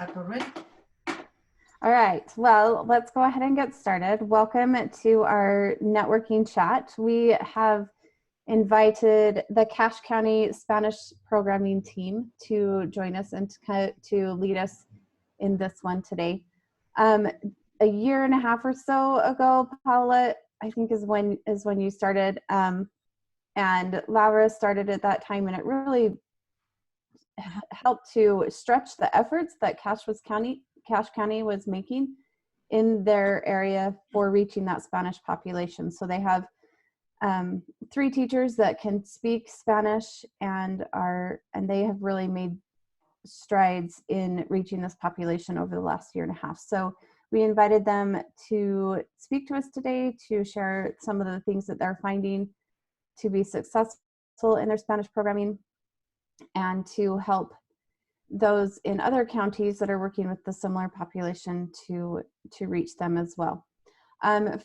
Correct. All right, well, let's go ahead and get started. Welcome to our networking chat. We have invited the Cache County Spanish programming team to join us and to lead us in this one today. A year and a half or so ago, Paola, I think is when you started, and Laura started at that time, and it really helped to stretch the efforts that Cache County was making in their area for reaching that Spanish population. So they have 3 teachers that can speak Spanish and they have really made strides in reaching this population over the last year and a half. So we invited them to speak to us today to share some of the things that they're finding to be successful in their Spanish programming and to help those in other counties that are working with the similar population to reach them as well.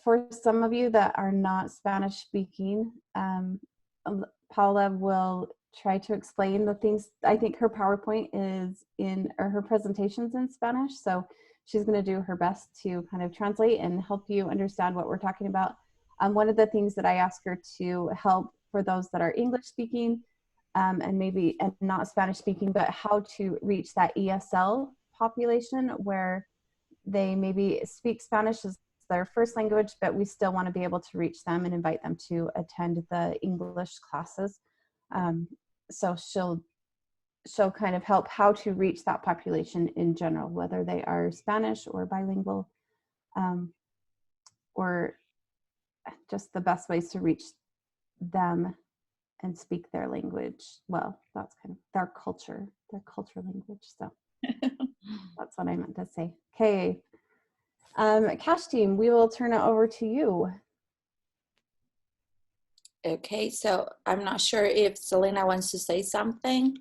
For some of you that are not Spanish speaking, Paola will try to explain the things. I think her PowerPoint or her presentation's in Spanish, so she's going to do her best to kind of translate and help you understand what we're talking about. One of the things that I ask her to help for those that are English speaking and not Spanish speaking, but how to reach that ESL population where they maybe speak Spanish as their first language, but we still want to be able to reach them and invite them to attend the English classes. So she'll kind of help how to reach that population in general, whether they are Spanish or bilingual, or just the best ways to reach them and speak their language. Well, that's kind of their culture language. So that's what I meant to say. Okay. Cache team, we will turn it over to you. Okay, so I'm not sure if Selena wants to say something.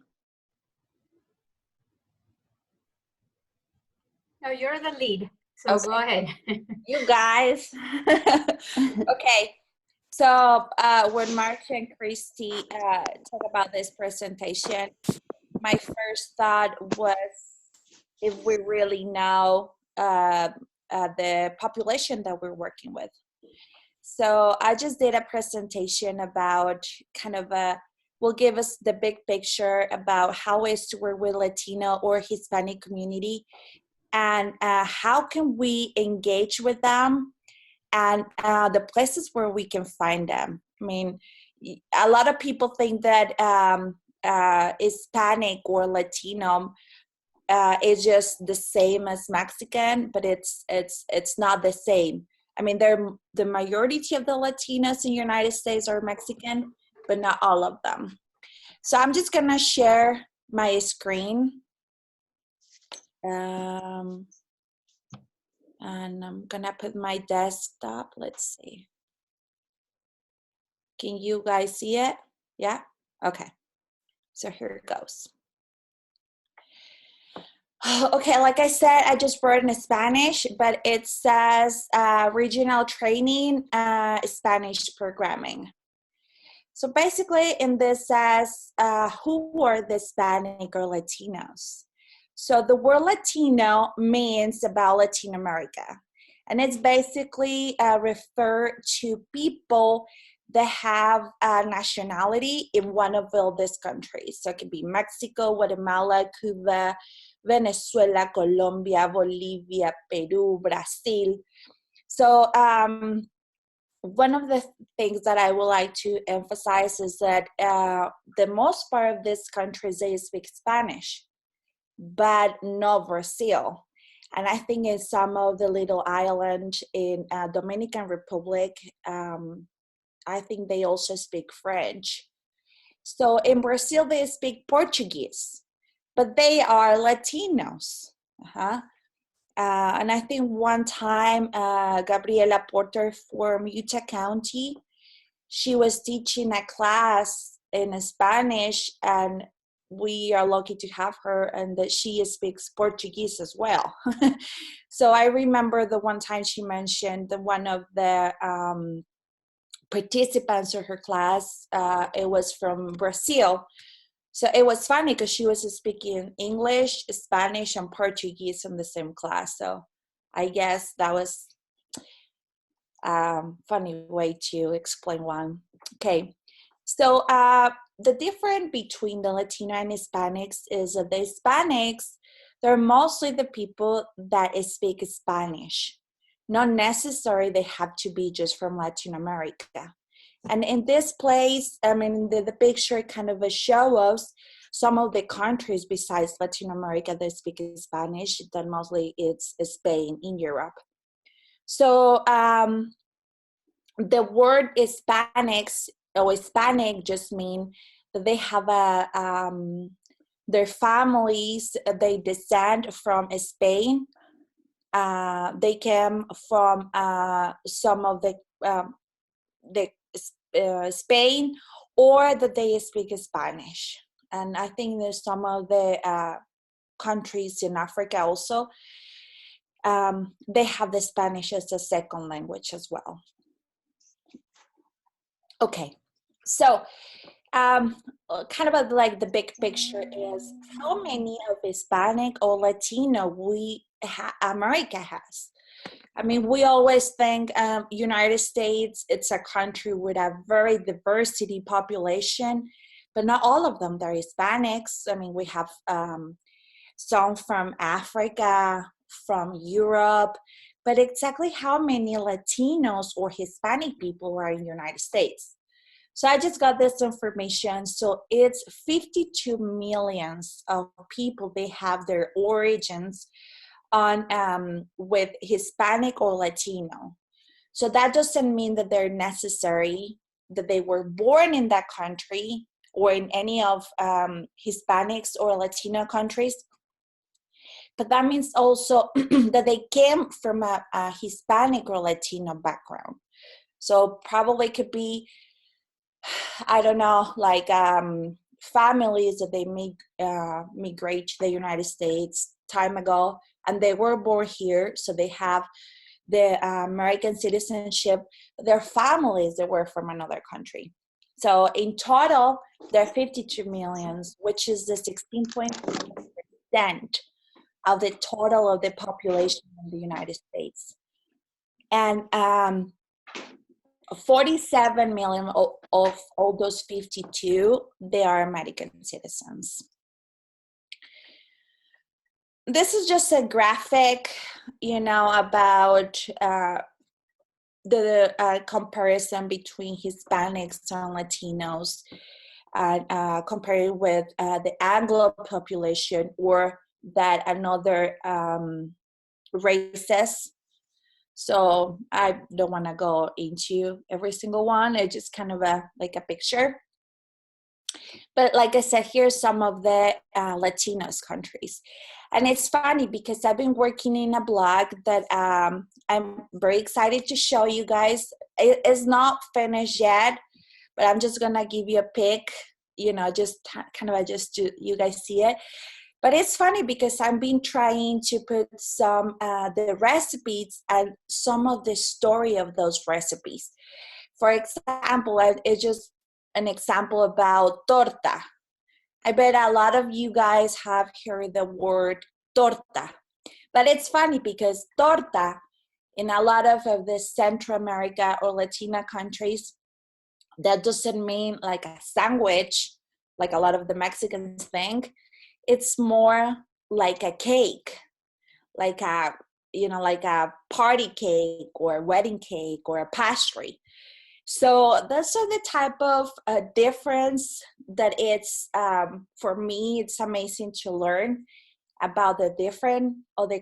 No, you're the lead, so okay. Go ahead. You guys. Okay, so when Marcia and Christy talk about this presentation, my first thought was if we really know the population that we're working with. So I just did a presentation about will give us the big picture about how is to work with Latino or Hispanic community and how can we engage with them and the places where we can find them. I mean, a lot of people think that Hispanic or Latino is just the same as Mexican, but it's not the same. I mean, the majority of the Latinos in the United States are Mexican, but not all of them. So I'm just gonna share my screen. And I'm gonna put my desktop, let's see. Can you guys see it? Yeah, okay. So here it goes. Okay, like I said, I just wrote in Spanish, but it says regional training, Spanish programming. So basically in this says, who are the Hispanic or Latinos? So the word Latino means about Latin America. And it's basically refer to people that have a nationality in one of all these countries. So it could be Mexico, Guatemala, Cuba, Venezuela, Colombia, Bolivia, Peru, Brazil. So one of the things that I would like to emphasize is that the most part of these countries, they speak Spanish, but not Brazil. And I think in some of the little islands in Dominican Republic, I think they also speak French. So in Brazil, they speak Portuguese, but they are Latinos. And I think one time, Gabriela Porter from Utah County, she was teaching a class in Spanish, and we are lucky to have her, and that she speaks Portuguese as well. So I remember the one time she mentioned that one of the participants of her class, it was from Brazil. So it was funny because she was speaking English, Spanish, and Portuguese in the same class. So I guess that was funny way to explain one. Okay, so the difference between the Latino and Hispanics is that the Hispanics, they're mostly the people that speak Spanish. Not necessarily they have to be just from Latin America. And in this place, I mean, the picture kind of shows us some of the countries besides Latin America that speak Spanish, that mostly it's Spain in Europe. So the word Hispanics or Hispanic just mean that they have their families, they descend from Spain. They came from some of the Spain, or that they speak Spanish. And I think there's some of the countries in Africa also, they have the Spanish as a second language as well. Okay, so kind of like the big picture is how many of Hispanic or Latino America has. I mean, we always think United States, it's a country with a very diversity population, but not all of them. They're Hispanics. I mean, we have some from Africa, from Europe, but exactly how many Latinos or Hispanic people are in the United States? So I just got this information. So it's 52 millions of people, they have their origins on with Hispanic or Latino. So that doesn't mean that they're necessary, that they were born in that country or in any of Hispanics or Latino countries. But that means also that they came from a Hispanic or Latino background. So probably could be, I don't know, like families that they migrate to the United States time ago, and they were born here, so they have the American citizenship. Their families that were from another country. So in total, there are 52 millions, which is the 16.3% of the total of the population in the United States. And 47 million of all those 52, they are American citizens. This is just a graphic, about the comparison between Hispanics and Latinos, compared with the Anglo population or that another races. So I don't want to go into every single one. It's just kind of like a picture. But like I said, here's some of the Latinos countries. And it's funny because I've been working in a blog that I'm very excited to show you guys. It is not finished yet, but I'm just going to give you a pic, just kind of just to you guys see it. But it's funny because I've been trying to put some the recipes and some of the story of those recipes. For example, it's just an example about torta. I bet a lot of you guys have heard the word torta. But it's funny because torta in a lot of the Central America or Latina countries, that doesn't mean like a sandwich, like a lot of the Mexicans think. It's more like a cake, like a party cake or a wedding cake or a pastry. So that's the type of difference that it's, for me, it's amazing to learn about the different or the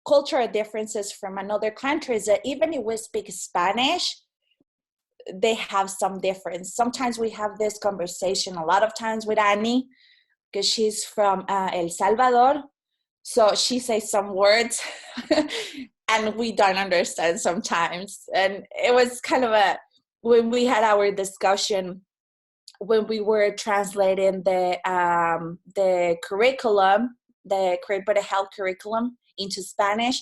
cultural differences from another countries, that even if we speak Spanish, they have some difference. Sometimes we have this conversation a lot of times with Annie, because she's from El Salvador. So she says some words and we don't understand sometimes. And it was kind of when we had our discussion, when we were translating the curriculum, the Create Better Health curriculum into Spanish,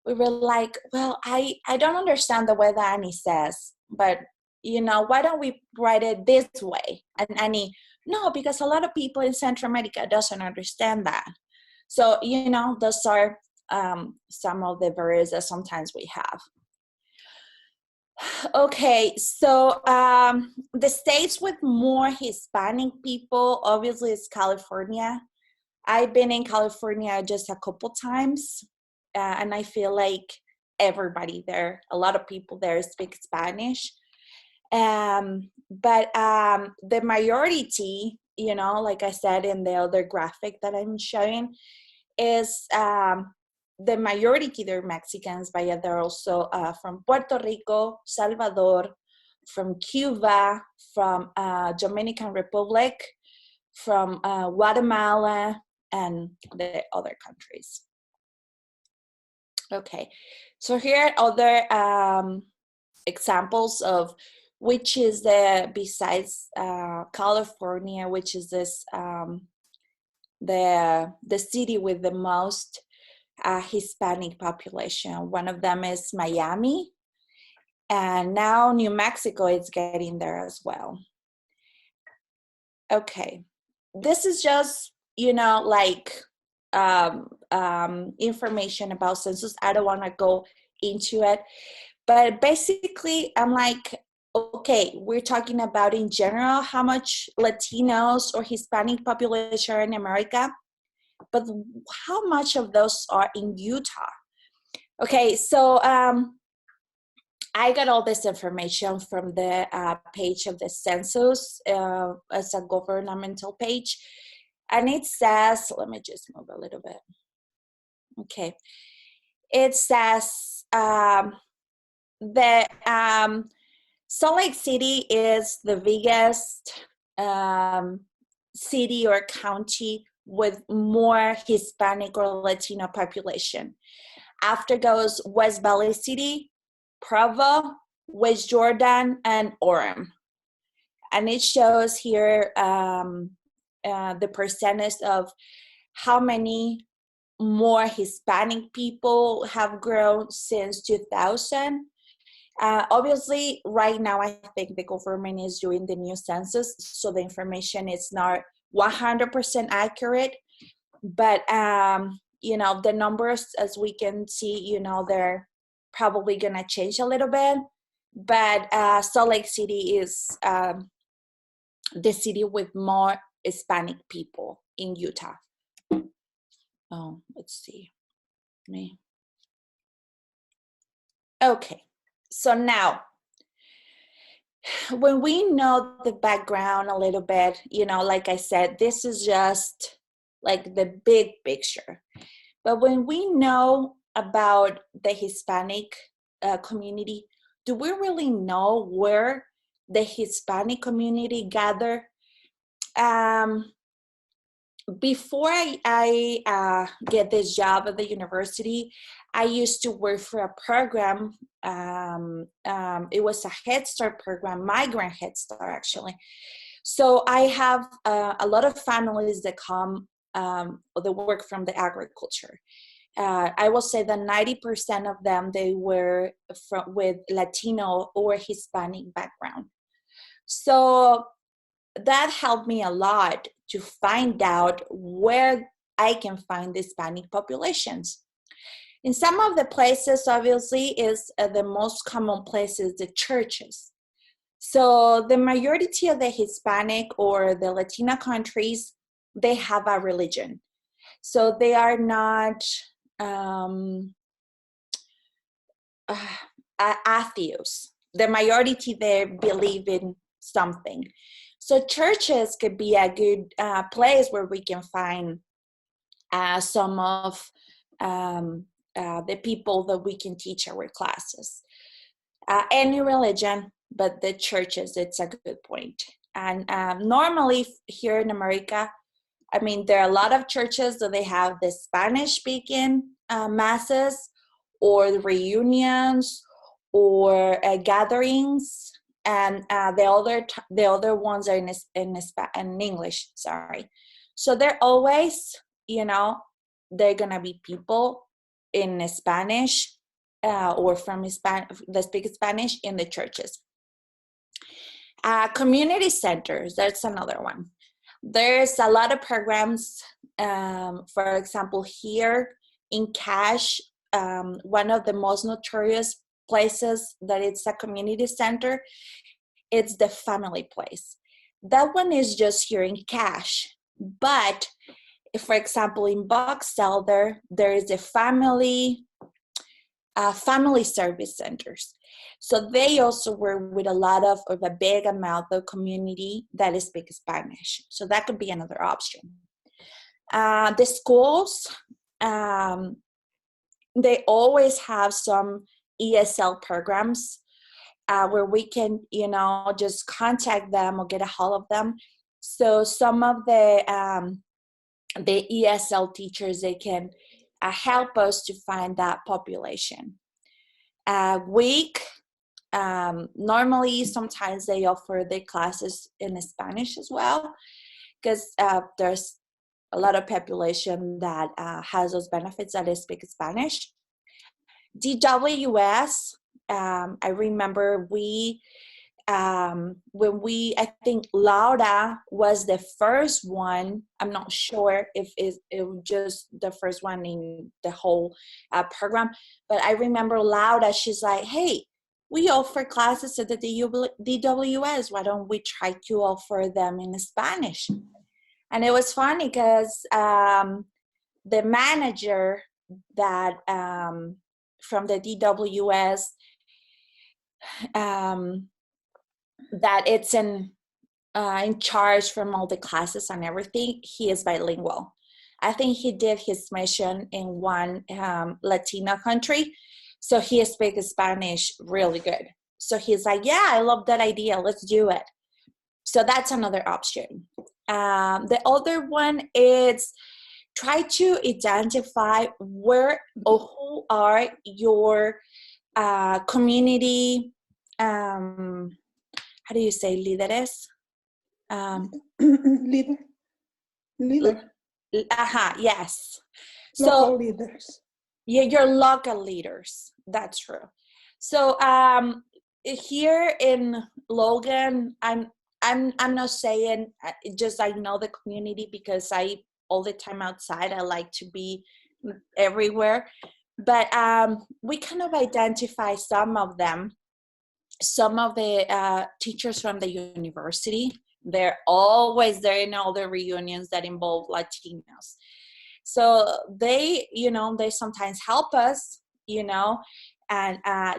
we were like, well, I don't understand the way that Annie says, but why don't we write it this way? And Annie No, because a lot of people in Central America doesn't understand that. So, those are some of the barriers that sometimes we have. Okay, so the states with more Hispanic people, obviously, is California. I've been in California just a couple times, and I feel like everybody there, a lot of people there speak Spanish. But the majority, like I said in the other graphic that I'm showing, is the majority, they're Mexicans, but yeah, they're also from Puerto Rico, Salvador, from Cuba, from Dominican Republic, from Guatemala, and the other countries. Okay, so here are other examples of which is besides California, which is this the city with the most Hispanic population. One of them is Miami, and now New Mexico is getting there as well. Okay, this is just like information about census. I don't want to go into it, but basically I'm like, okay, we're talking about in general how much Latinos or Hispanic population are in America, but how much of those are in Utah? Okay, so I got all this information from the page of the census as a governmental page. And it says, let me just move a little bit. Okay. It says Salt Lake City is the biggest city or county with more Hispanic or Latino population. After goes West Valley City, Provo, West Jordan, and Orem. And it shows here the percentage of how many more Hispanic people have grown since 2000. Obviously, right now, I think the government is doing the new census, so the information is not 100% accurate. But, the numbers, as we can see, they're probably going to change a little bit. But Salt Lake City is the city with more Hispanic people in Utah. Oh, let's see. Okay, so now, when we know the background a little bit, like I said, this is just like the big picture. But when we know about the Hispanic community, do we really know where the Hispanic community gather? Before I get this job at the university, I used to work for a program. It was a Head Start program, migrant Head Start, actually. So I have a lot of families that come, that work from the agriculture. I will say that 90% of them, they were with Latino or Hispanic background. So that helped me a lot to find out where I can find the Hispanic populations. In some of the places, obviously, is the most common places, the churches. So the majority of the Hispanic or the Latina countries, they have a religion. So they are not atheists. The majority, they believe in something. So churches could be a good place where we can find some of the people that we can teach our classes. Any religion, but the churches, it's a good point. And normally here in America, I mean, there are a lot of churches that they have the Spanish-speaking masses or the reunions or gatherings, and the other ones are in English. Sorry, so they're always, they're gonna be people in Spanish or from that speak Spanish in the churches. Community centers, that's another one. There's a lot of programs. For example, here in Cache, one of the most notorious places that it's a community center, it's the family place. That one is just here in Cache. But if, for example, in Box Elder, there is a family service centers. So they also work with a big amount of community that speak Spanish. So that could be another option. The schools, they always have some ESL programs where we can, just contact them or get a hold of them. So some of the ESL teachers, they can help us to find that population. Normally, sometimes they offer their classes in Spanish as well, because there's a lot of population that has those benefits that they speak Spanish. DWS, I remember I think Laura was the first one. I'm not sure if it was just the first one in the whole program, but I remember Laura, she's like, hey, we offer classes at the DWS. Why don't we try to offer them in Spanish? And it was funny because the manager that from the DWS, that it's in charge from all the classes and everything, he is bilingual. I think he did his mission in one Latino country, so he speaks Spanish really good. So he's like, yeah, I love that idea, let's do it. So that's another option. The other one is try to identify where or who are your community, how do you say líderes? Leader. Yes. Local leaders. Yeah, your local leaders. That's true. So here in Logan, I'm not saying just I know the community because I all the time outside. I like to be everywhere, but we kind of identify some of them. Some of the teachers from the university, they're always there in all the reunions that involve Latinos. So they sometimes help us, and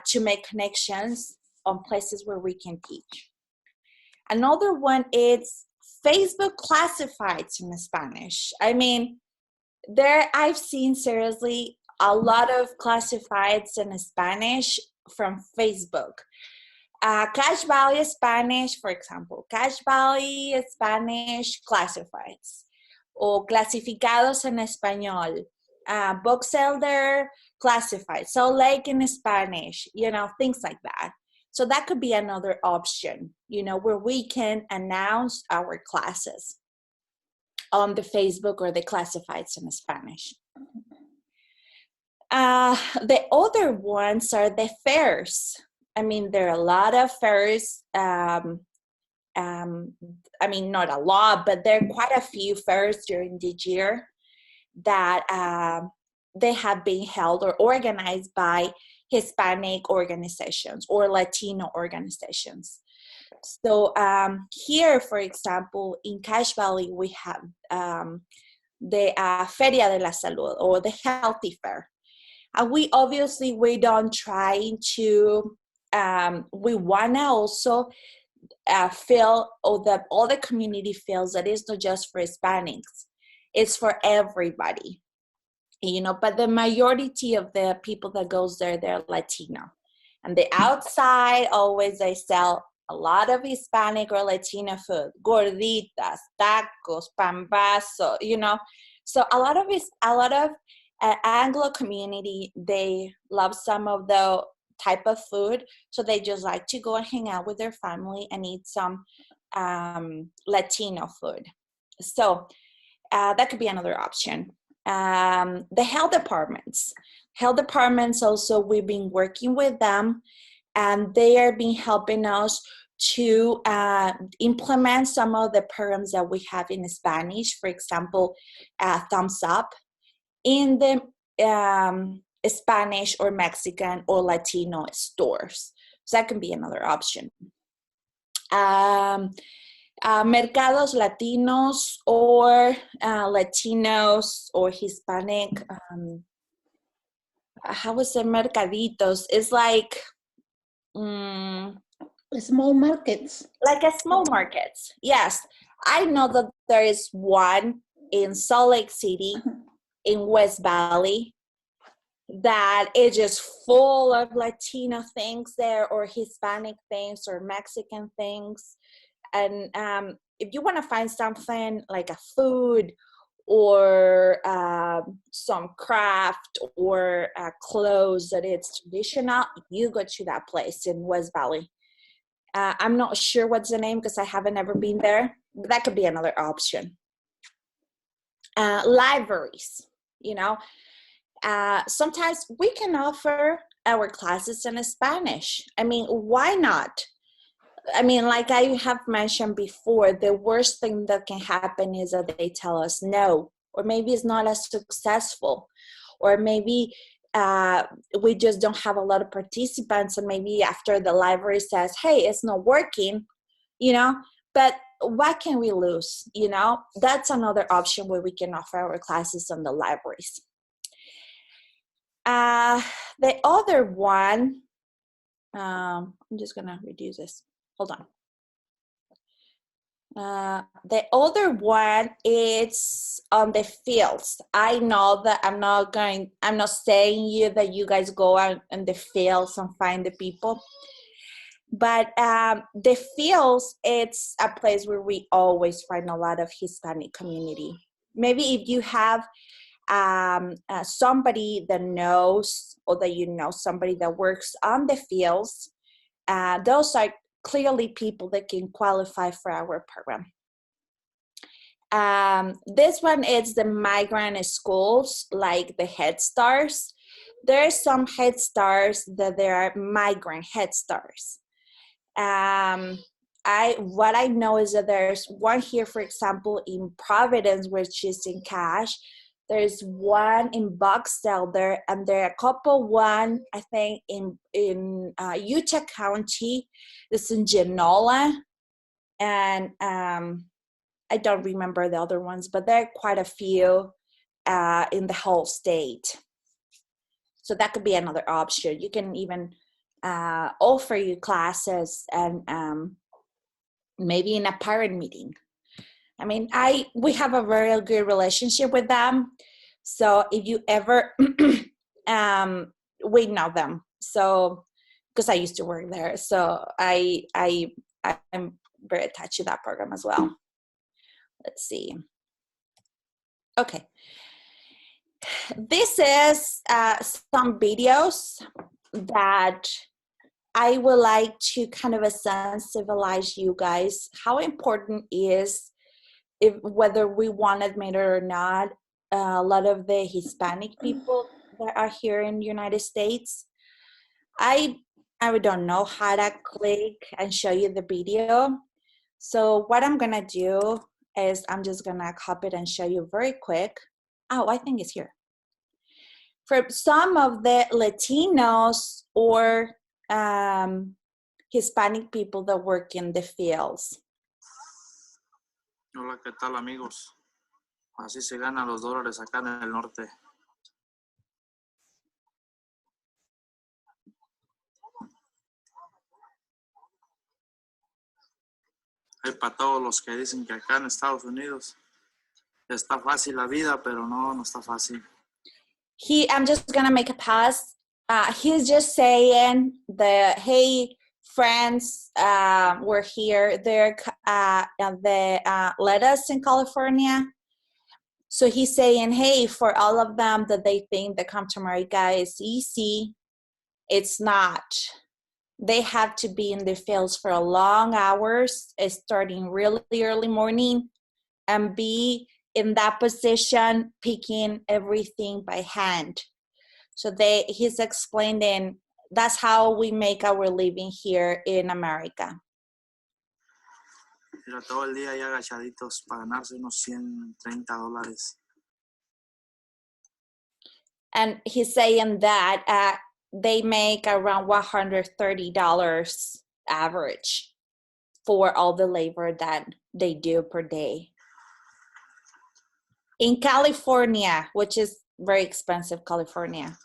to make connections on places where we can teach. Another one is Facebook classifieds in Spanish. I mean, I've seen seriously a lot of classifieds in Spanish from Facebook. Cache Valley Spanish, for example, Cache Valley Spanish classifieds, o clasificados en español, Box Elder classified, Salt Lake in Spanish, things like that. So that could be another option, where we can announce our classes on the Facebook or the classifieds in Spanish. The other ones are the fairs. I mean, there are a lot of fairs. I mean, not a lot, but there are quite a few fairs during the year that they have been held or organized by Hispanic organizations or Latino organizations. So here, for example, in Cache Valley, we have the Feria de la Salud or the Healthy Fair. And we don't try to, we want to also feel, all the community feels that it's not just for Hispanics, it's for everybody, but the majority of the people that goes there, they're Latino. And the outside, always they sell a lot of Hispanic or Latino food, gorditas, tacos, pambazo, So a lot of Anglo community, they love some of the type of food, so they just like to go and hang out with their family and eat some Latino food. So that could be another option. The health departments also, we've been working with them, and they are been helping us to implement some of the programs that we have in Spanish, for example, Thumbs Up, in the Spanish or Mexican or Latino stores. So that can be another option. Mercados Latinos or Latinos or Hispanic, how was it, mercaditos? It's like Small markets. like a small markets. Yes, I know that there is one in Salt Lake City, in West Valley, that is just full of Latino things there, or Hispanic things, or Mexican things. And if you want to find something like a food or some craft or clothes that it's traditional, you go to that place in West Valley. I'm not sure what's the name because I haven't ever been there, but that could be another option. Libraries, you know. Sometimes we can offer our classes in Spanish. I mean, why not? I mean, like I have mentioned before, the worst thing that can happen is that they tell us no, or maybe it's not as successful, or maybe we just don't have a lot of participants, and maybe after the library says, hey, it's not working, you know, but what can we lose, you know? That's another option where we can offer our classes on the libraries. The other one, I'm just gonna reduce this. Hold on. The other one is on the fields. I know that I'm not saying you that you guys go out in the fields and find the people, but the fields, it's a place where we always find a lot of Hispanic community. Maybe if you have somebody that knows, or that you know somebody that works on the fields, those are clearly people that can qualify for our program. This one is the migrant schools, like the Head Starts. There are some Head Starts that there are migrant Head Starts. What I know is that there's one here, for example, in Providence, which is in Cache. There's one in Boxtel there, and there are a couple, one I think in Utah County, this in Genola, and I don't remember the other ones, but there are quite a few in the whole state. So that could be another option. You can even offer you classes and maybe in a parent meeting. I mean, we have a very good relationship with them. So if you ever, we know them. So, because I used to work there. So I'm very attached to that program as well. Let's see. Okay. This is some videos that I would like to kind of sensibilize you guys how important is, whether we want to admit it or not, a lot of the Hispanic people that are here in the United States. I don't know how to click and show you the video. So what I'm going to do is I'm just going to copy it and show you very quick. Oh, I think it's here. For some of the Latinos or Hispanic people that work in the fields. Hola, ¿qué tal, amigos? Así se ganan los dólares acá en el norte. Hay para todos los que dicen que acá en Estados Unidos está fácil la vida, pero no está fácil. I'm just gonna make a pause. He's just saying that, hey, friends, we're here. They're let us in California. So he's saying, hey, for all of them that they think that come to America is easy, it's not. They have to be in the fields for long hours, starting really early morning, and be in that position, picking everything by hand. So he's explaining that's how we make our living here in America. Mira, todo el día ahí agachaditos para ganarse unos $130. And he's saying that they make around $130 average for all the labor that they do per day. In California, which is very expensive, California.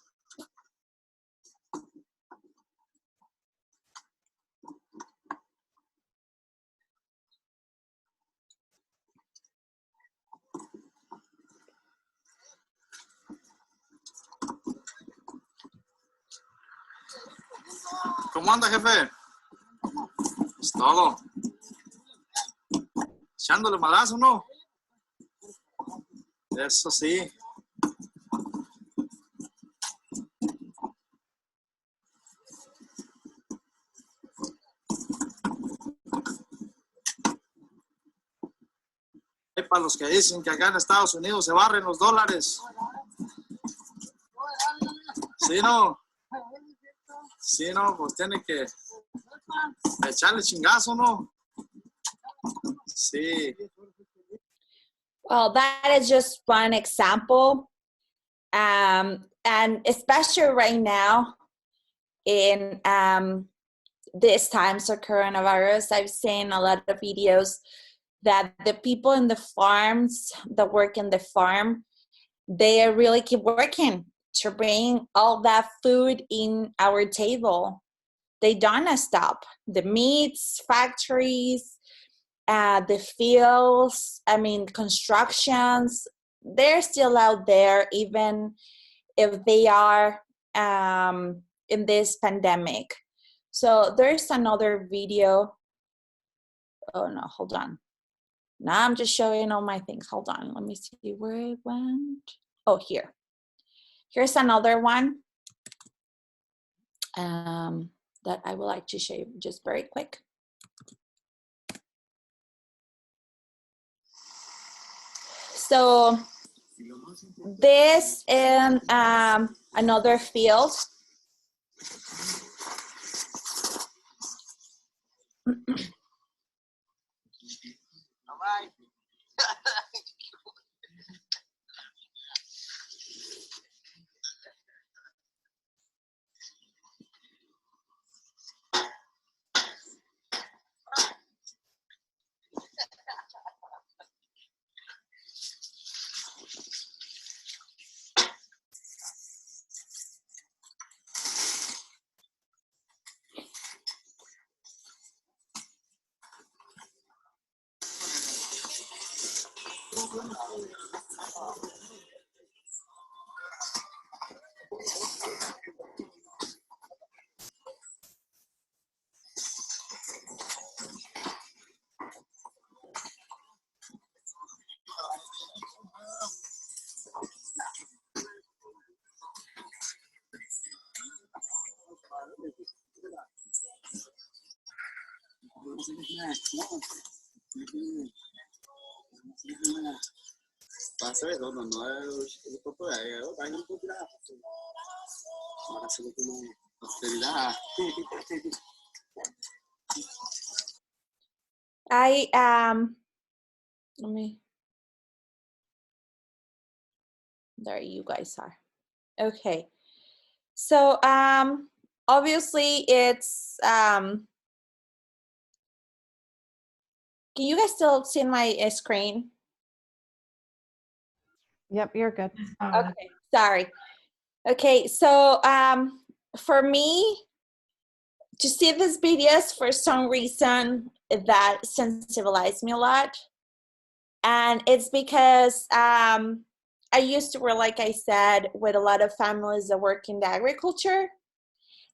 ¿Cómo anda, jefe? Es todo. Echándole malazo, ¿no? Eso sí. Para los que dicen que acá en Estados Unidos se barren los dólares. Sí, no. Sí, no, pues tiene que echarle chingazo, ¿no? Sí. Well, that is just one example. And especially right now in these times of coronavirus, I've seen a lot of videos that the people in the farms that work in the farm, they really keep working to bring all that food in our table. They don't stop. The meats, factories, the fields, I mean, constructions, they're still out there even if they are in this pandemic. So there's another video. Oh no, hold on. Now I'm just showing all my things. Hold on, let me see where it went. Oh, here. Here's another one that I would like to show you just very quick. So this is another field. Let me, there you guys are. Okay, so obviously it's can you guys still see my screen? Yep, you're good. Okay, sorry. Okay, so for me to see these videos, for some reason that sensibilized me a lot, and it's because I used to work, like I said, with a lot of families that work in the agriculture.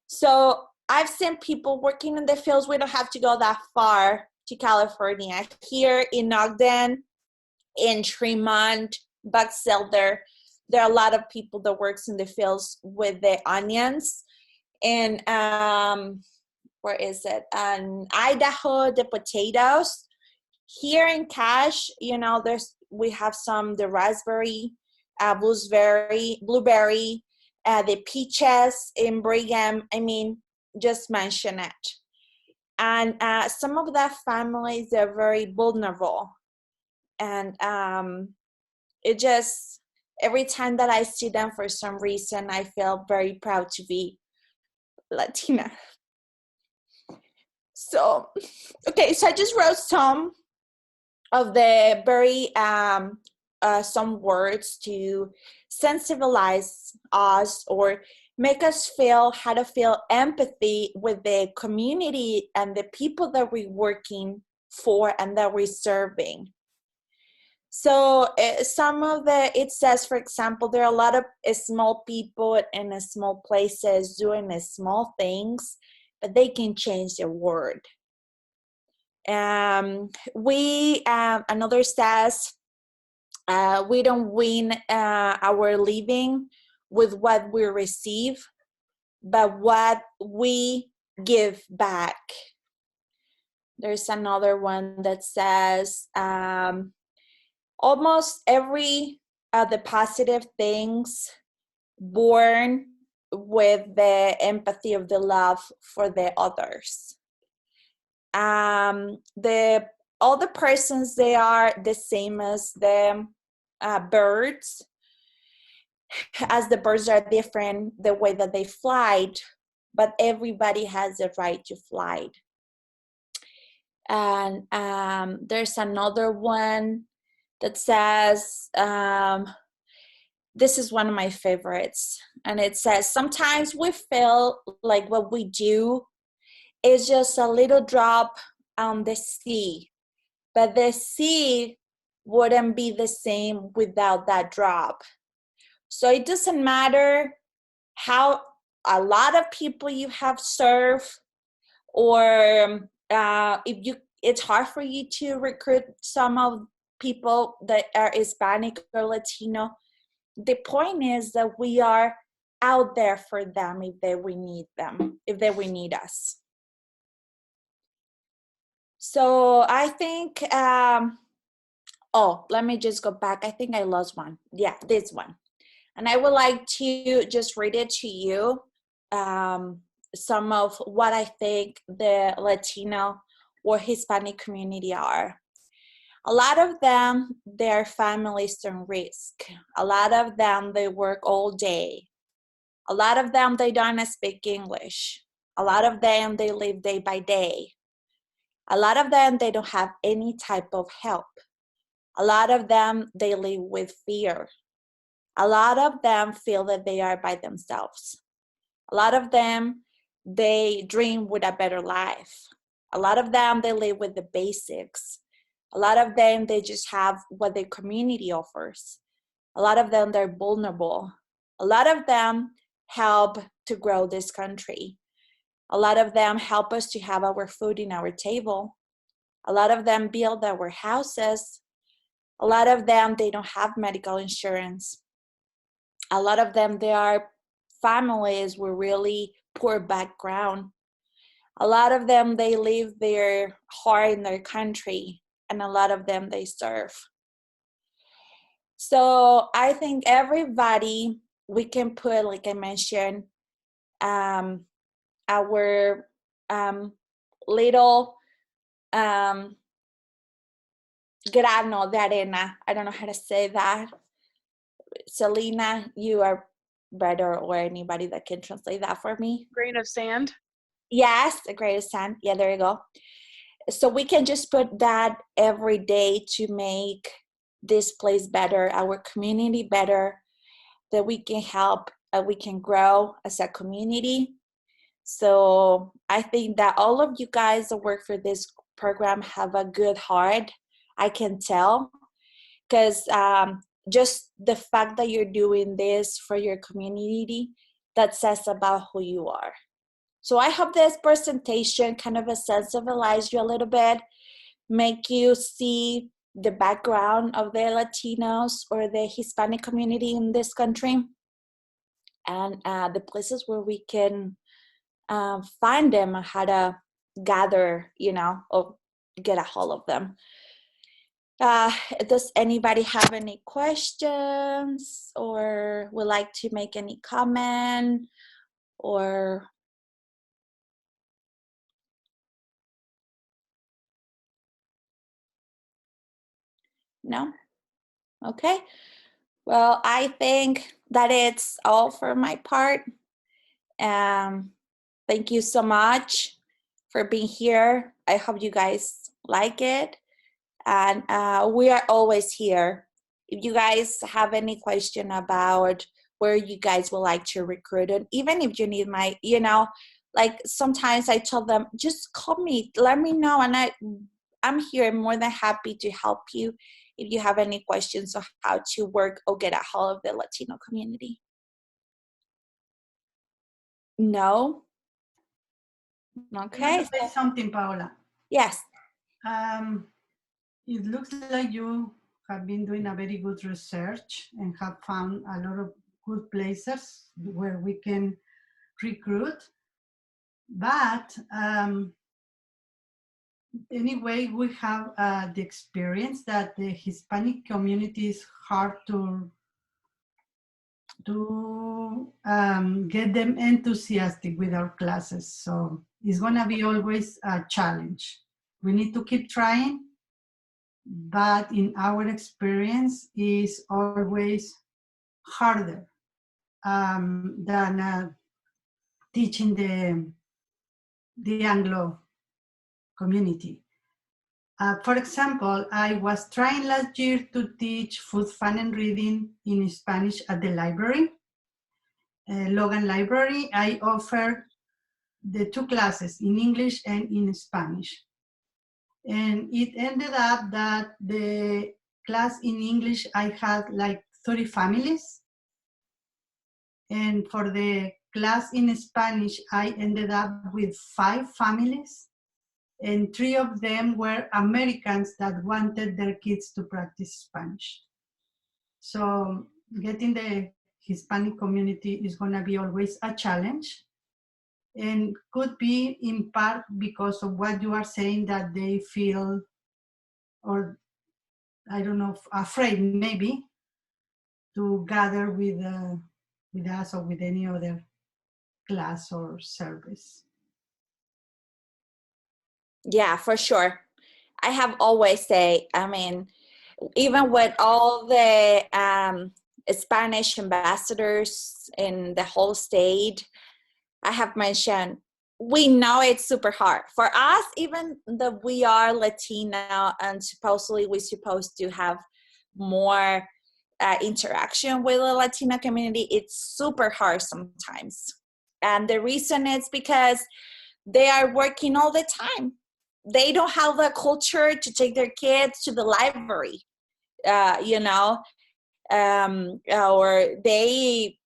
So I've seen people working in the fields. We don't have to go that far to California. Here in Ogden, in Tremont, Buckselder, there are a lot of people that works in the fields with the onions. And where is it? Idaho, the potatoes. Here in Cache, you know, we have some, the raspberry, blueberry, the peaches in Brigham. I mean, just mention it. And some of the families are very vulnerable. And it just, every time that I see them, for some reason, I feel very proud to be Latina. So, okay, so I just wrote some of the very, some words to sensibilize us or make us feel how to feel empathy with the community and the people that we're working for and that we're serving. So some of the, it says, for example, there are a lot of small people in small places doing small things, but they can change the world. Another says, we don't win our living with what we receive, but what we give back. There's another one that says, almost every the positive things born with the empathy of the love for the others. All the persons, they are the same as the birds, as the birds are different the way that they fly, but everybody has the right to fly. And there's another one that says, this is one of my favorites, and it says, sometimes we feel like what we do is just a little drop on the sea, but the sea wouldn't be the same without that drop. So it doesn't matter how a lot of people you have served, or it's hard for you to recruit some of people that are Hispanic or Latino. The point is that we are out there for them if we need them, if they will need us. So I think, let me just go back. I think I lost one. Yeah, this one. And I would like to just read it to you, some of what I think the Latino or Hispanic community are. A lot of them, their families are at risk. A lot of them, they work all day. A lot of them, they don't speak English. A lot of them, they live day by day. A lot of them, they don't have any type of help. A lot of them, they live with fear. A lot of them feel that they are by themselves. A lot of them, they dream with a better life. A lot of them, they live with the basics. A lot of them, they just have what the community offers. A lot of them, they're vulnerable. A lot of them help to grow this country. A lot of them help us to have our food in our table. A lot of them build our houses. A lot of them, they don't have medical insurance. A lot of them, they are families with really poor background. A lot of them, they live their heart in their country, and a lot of them, they serve. So I think everybody, we can put, like I mentioned, our little grano de arena. I don't know how to say that. Selena, you are better, or anybody that can translate that for me. Grain of sand. Yes, a grain of sand. Yeah, there you go. So we can just put that every day to make this place better, our community better, that we can help, we can grow as a community. So I think that all of you guys that work for this program have a good heart. I can tell, because just the fact that you're doing this for your community, that says about who you are. So I hope this presentation kind of sensibilize you a little bit, make you see the background of the Latinos or the Hispanic community in this country, and the places where we can find them, how to gather, or get a hold of them. Does anybody have any questions, or would like to make any comment, or No? Okay. Well, I think that it's all for my part. Thank you so much for being here. I hope you guys like it. And we are always here. If you guys have any question about where you guys would like to recruit, and even if you need my, like sometimes I tell them, just call me, let me know, and I'm here, more than happy to help you if you have any questions on how to work or get a hold of the Latino community. No? Okay. I want to say something, Paola. Yes. It looks like you have been doing a very good research and have found a lot of good places where we can recruit. But anyway, we have the experience that the Hispanic community is hard to get them enthusiastic with our classes. So it's gonna be always a challenge. We need to keep trying, but in our experience is always harder than teaching the Anglo community. For example, I was trying last year to teach food, fun, and reading in Spanish at the library, Logan Library. I offered the two classes in English and in Spanish. And it ended up that the class in English, I had like 30 families. And for the class in Spanish, I ended up with 5 families. And 3 of them were Americans that wanted their kids to practice Spanish. So getting the Hispanic community is gonna be always a challenge, and could be in part because of what you are saying, that they feel, or I don't know, afraid maybe to gather with us or with any other class or service. Yeah, for sure. I have always say, I mean, even with all the Spanish ambassadors in the whole state, I have mentioned, we know it's super hard. For us, even though we are Latino and supposedly we're supposed to have more interaction with the Latino community, it's super hard sometimes. And the reason is because they are working all the time. They don't have the culture to take their kids to the library, or they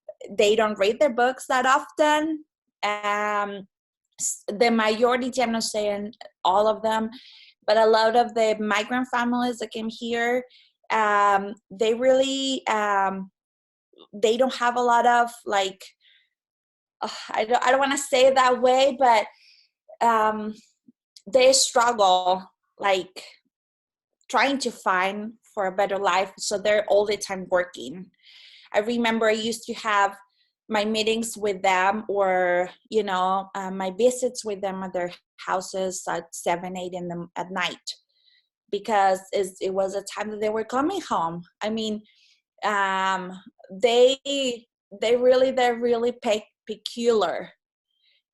don't read their books that often. The majority, I'm not saying all of them, but a lot of the migrant families that came here, they really, they don't have a lot of like, I don't want to say it that way, but they struggle like trying to find for a better life. So they're all the time working. I remember I used to have my meetings with them, or, my visits with them at their houses at 7, 8 at night, because it was a time that they were coming home. I mean, they're really peculiar.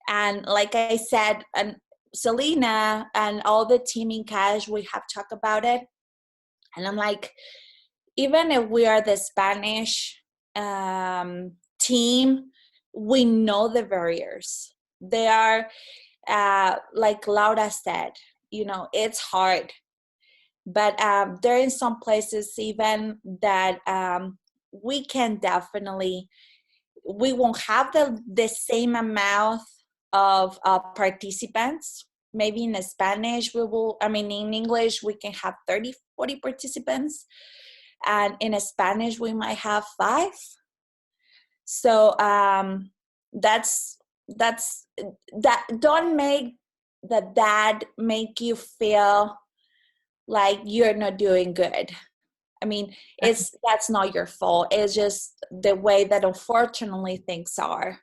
And like I said, and Selena and all the team in Cash, we have talked about it. And I'm like, even if we are the Spanish team, we know the barriers. They are, like Laura said, it's hard. But there are some places even that we can definitely, we won't have the same amount of participants. Maybe in Spanish in English we can have 30, 40 participants, and in Spanish we might have 5. So that don't make that make you feel like you're not doing good. I mean, that's not your fault. It's just the way that unfortunately things are.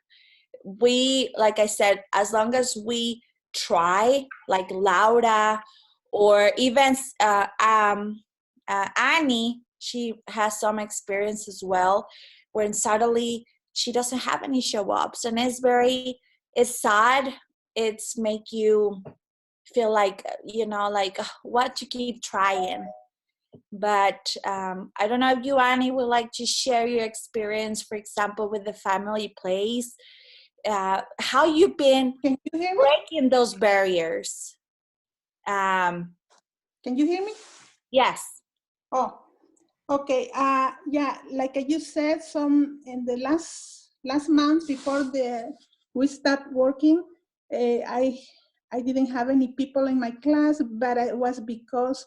We, like I said, as long as we try, like Laura, or even Annie, she has some experience as well, when suddenly she doesn't have any show-ups, and it's sad. It's make you feel like, like what to keep trying. But I don't know if you, Annie, would like to share your experience, for example, with the family place, how you've been Can you hear me? breaking those barriers. Can you hear me? Yes. Oh, okay. Yeah, like you said, some in the last month before we start working, I didn't have any people in my class, but it was because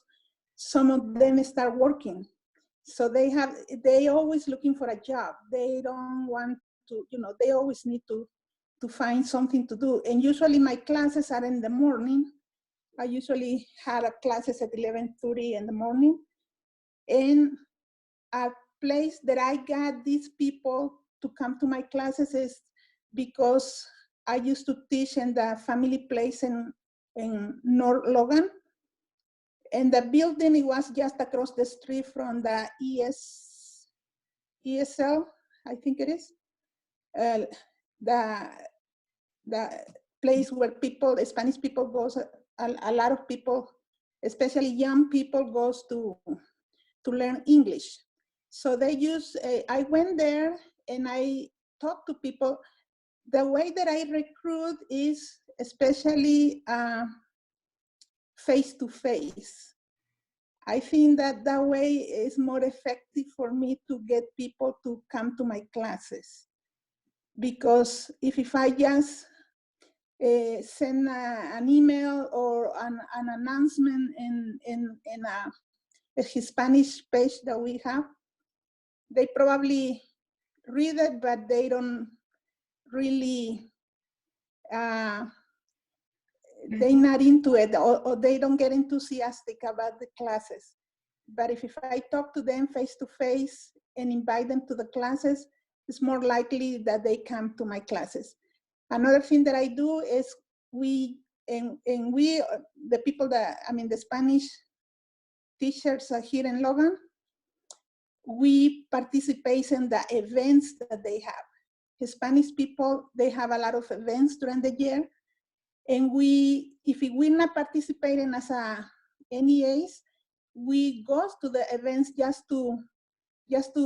some of them start working. So they always looking for a job. They don't want to, they always need to find something to do. And usually my classes are in the morning. I usually have classes at 11:30 in the morning. And a place that I got these people to come to my classes is because I used to teach in the family place in North Logan. And the building, it was just across the street from the ESL, I think it is. The place where Spanish people goes, a lot of people, especially young people, goes to learn English. So I went there and I talked to people. The way that I recruit is especially face-to-face. I think that way is more effective for me to get people to come to my classes. Because if I just send an email or an announcement in a Hispanic page that we have, they probably read it, but they don't really, they're not into it, or they don't get enthusiastic about the classes. But if I talk to them face to face and invite them to the classes, it's more likely that they come to my classes. Another thing that I do is the Spanish teachers here in Logan, we participate in the events that they have. Hispanic people, they have a lot of events during the year. And if we're not participating as NEAs, we go to the events just to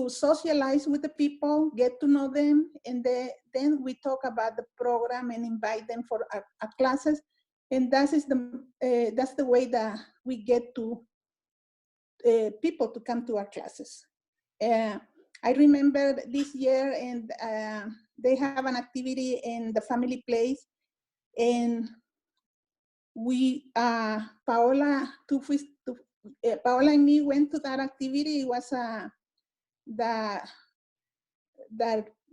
socialize with the people, get to know them, and then we talk about the program and invite them for our classes. And that's the way that we get to people to come to our classes. I remember this year, and they have an activity in the family place, and Paola and me went to that activity. It was the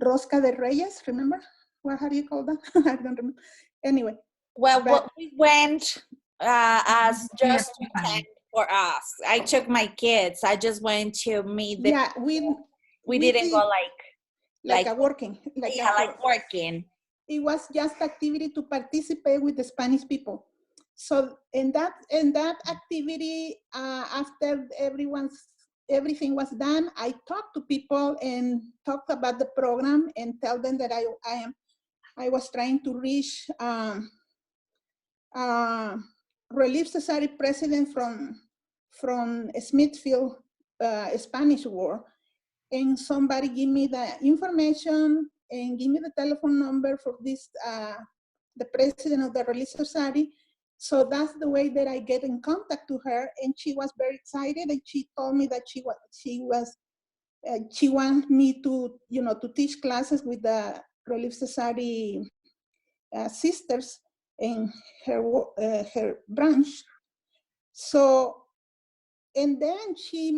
Rosca de Reyes, remember? How do you call that? I don't remember. Anyway. Well, we went as just to attend for us. I took my kids. I just went to meet them. Yeah, we didn't go like working. Like working. It was just activity to participate with the Spanish people. So in that activity, after everything was done, I talked to people and talked about the program and tell them that I was trying to reach Relief Society president from Smithfield, Spanish War, and somebody give me the information and give me the telephone number for this, the president of the Relief Society. So that's the way that I get in contact to her, and she was very excited, and she told me that she wanted me to teach classes with the Relief Society sisters in her branch. So, and then she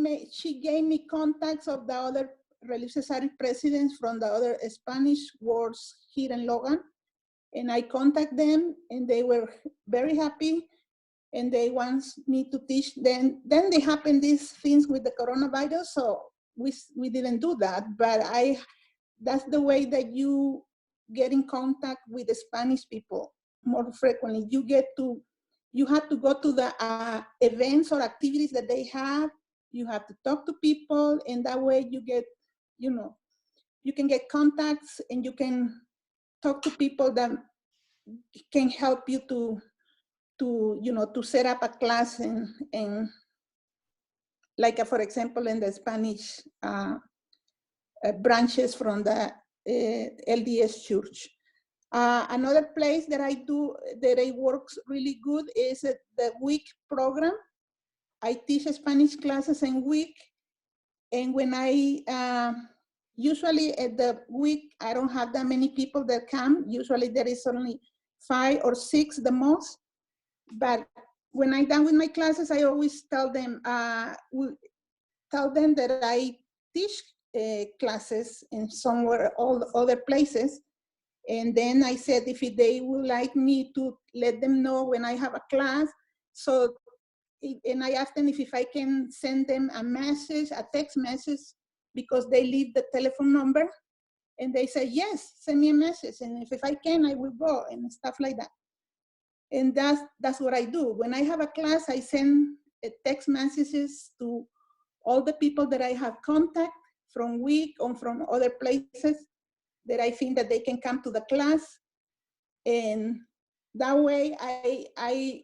gave me contacts of the other Relief Society presidents from the other Spanish wards here in Logan, and I contacted them, and they were very happy, and they want me to teach. Then they happened these things with the coronavirus, so we didn't do that. But that's the way that you get in contact with the Spanish people more frequently. You have to go to the events or activities that they have, you have to talk to people, and that way you get, you can get contacts and you can talk to people that can help you to set up a class and like, for example, in the Spanish branches from the LDS church. Another place that I do, that it works really good is the week program. I teach Spanish classes in week. And when usually at the week, I don't have that many people that come. Usually there is only 5 or 6 the most. But when I'm done with my classes, I always tell them that I teach classes in somewhere, all other places. And then I said, if they would like me to let them know when I have a class. So, and I asked them if I can send them a message, a text message, because they leave the telephone number. And they say, yes, send me a message. And if I can, I will go, and stuff like that. And that's what I do. When I have a class, I send text messages to all the people that I have contact from week or from other places that I think that they can come to the class. And that way I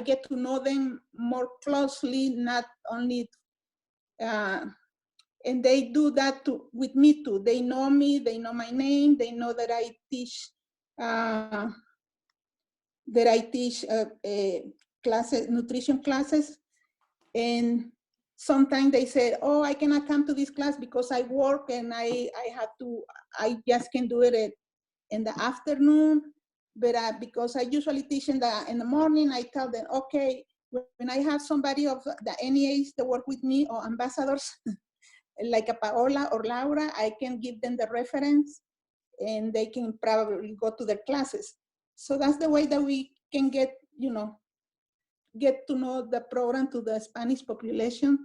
get to know them more closely, not only, and they do that with me too. They know me, they know my name, they know that I teach classes, nutrition classes. And sometimes they say, oh, I cannot come to this class because I work and I just can do it in the afternoon. But because I usually teach in the morning, I tell them, okay, when I have somebody of the NEAs that work with me or ambassadors, like a Paola or Laura, I can give them the reference and they can probably go to their classes. So that's the way that we can get to know the program to the Spanish population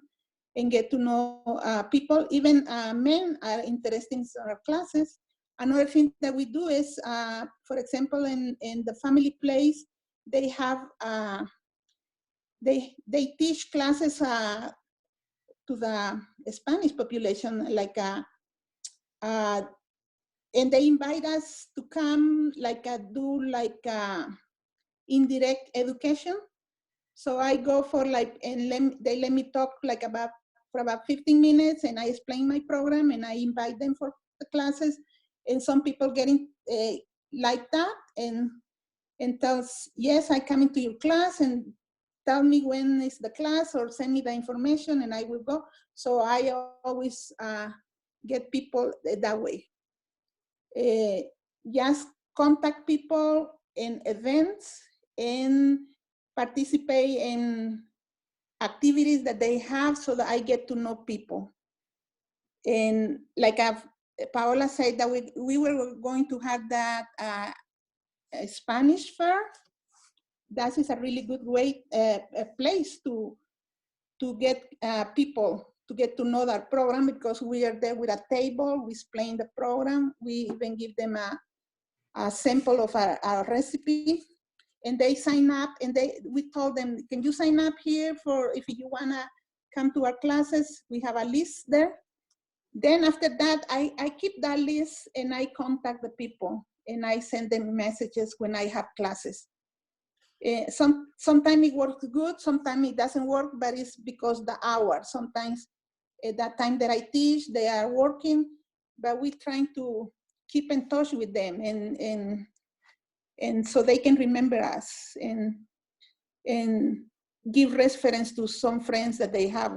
and get to know people. Even men are interested in our classes. Another thing that we do is, for example, in the family place, they have, they teach classes to the Spanish population, like, and they invite us to come, like, do like indirect education. So I go for like, and they let me talk like for about 15 minutes, and I explain my program, and I invite them for the classes. And some people getting like that, and tells, yes, I come into your class, and tell me when is the class, or send me the information, and I will go. So I always get people that way. Just contact people in events and participate in activities that they have, so that I get to know people. And like Paola said, that we were going to have that Spanish fair. That is a really good way, a place to get people to get to know that program, because we are there with a table, we explain the program, we even give them a sample of a recipe, and they sign up, and we told them, can you sign up here for if you wanna come to our classes? We have a list there. Then after that, I keep that list, and I contact the people, and I send them messages when I have classes. Sometimes it works good, sometimes it doesn't work, but it's because the hour. Sometimes at that time that I teach, they are working, but we're trying to keep in touch with them, and so they can remember us, and give reference to some friends that they have.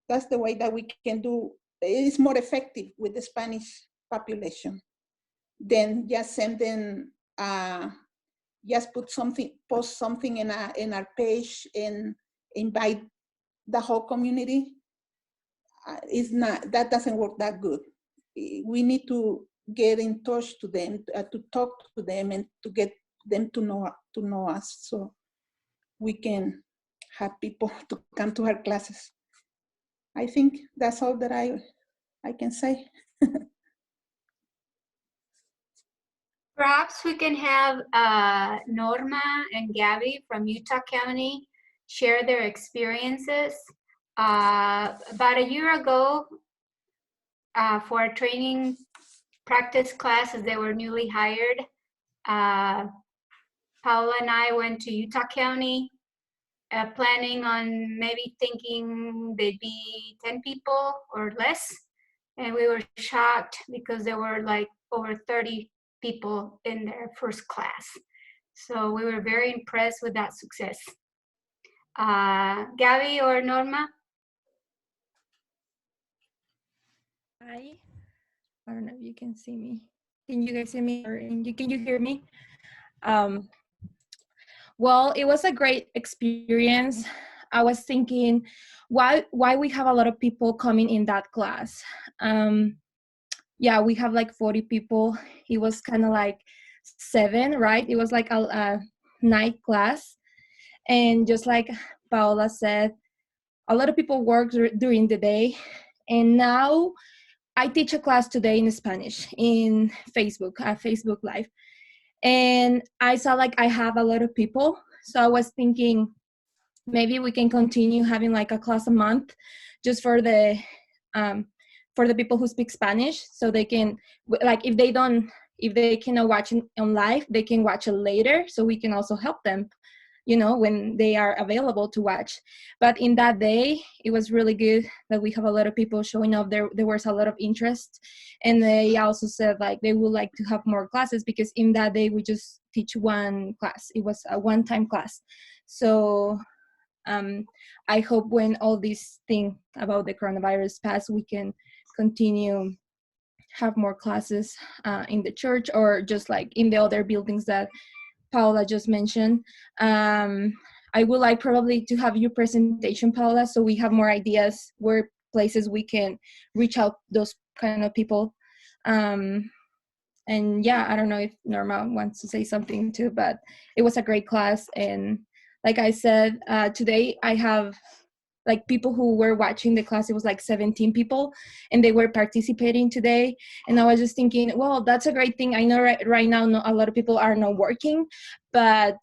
That's the way that we can do. It's more effective with the Spanish population than just send them, just post something in our page and invite the whole community. That doesn't work that good. We need to get in touch to them, to talk to them, and to get them to know us, so we can have people to come to our classes. I think that's all that I can say. Perhaps we can have Norma and Gabby from Utah County share their experiences About a year ago, for a training practice class, as they were newly hired, Paola and I went to Utah County, planning on maybe thinking they'd be 10 people or less. And we were shocked because there were like over 30 people in their first class. So we were very impressed with that success. Gabby or Norma? Hi. I don't know if you can see me. Can you guys see me or can you hear me? Well, it was a great experience. I was thinking why we have a lot of people coming in that class. Yeah, we have like 40 people. It was kind of like 7, right? It was like a night class. And just like Paola said, a lot of people work during the day. And now I teach a class today in Spanish in Facebook, Facebook Live. And I saw like I have a lot of people. So I was thinking maybe we can continue having like a class a month just for the people who speak Spanish, so they can, like, if they cannot watch it on live, they can watch it later, so we can also help them, you know, when they are available to watch. But in that day, it was really good that we have a lot of people showing up. There was a lot of interest, and they also said like they would like to have more classes, because in that day we just teach one class. It was a one-time class. So I hope when all these things about the coronavirus pass, we can continue have more classes in the church, or just like in the other buildings that Paola just mentioned. I would like probably to have your presentation, Paola, so we have more ideas where places we can reach out those kind of people. And yeah, I don't know if Norma wants to say something too, but it was a great class. And like I said, today I have like people who were watching the class. It was like 17 people, and they were participating today. And I was just thinking, well, that's a great thing. I know right now a lot of people are not working, but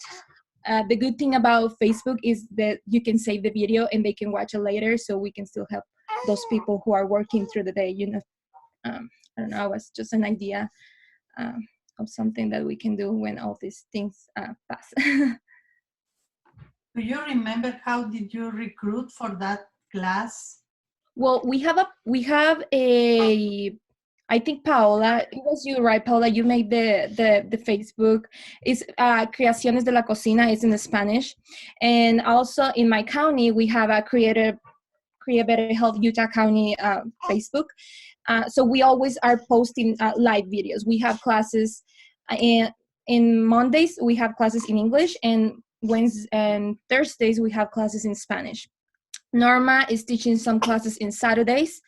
the good thing about Facebook is that you can save the video and they can watch it later, so we can still help those people who are working through the day, you know. I don't know, it was just an idea of something that we can do when all these things pass. Do you remember how did you recruit for that class? Well, we have a I think Paola, it was you, right, Paola? You made the Facebook. It's Creaciones de la Cocina, is in Spanish. And also in my county, we have a Create Better Health Utah County Facebook. So we always are posting live videos. We have classes in Mondays, we have classes in English, and Wednesdays and Thursdays, we have classes in Spanish. Norma is teaching some classes in Saturdays.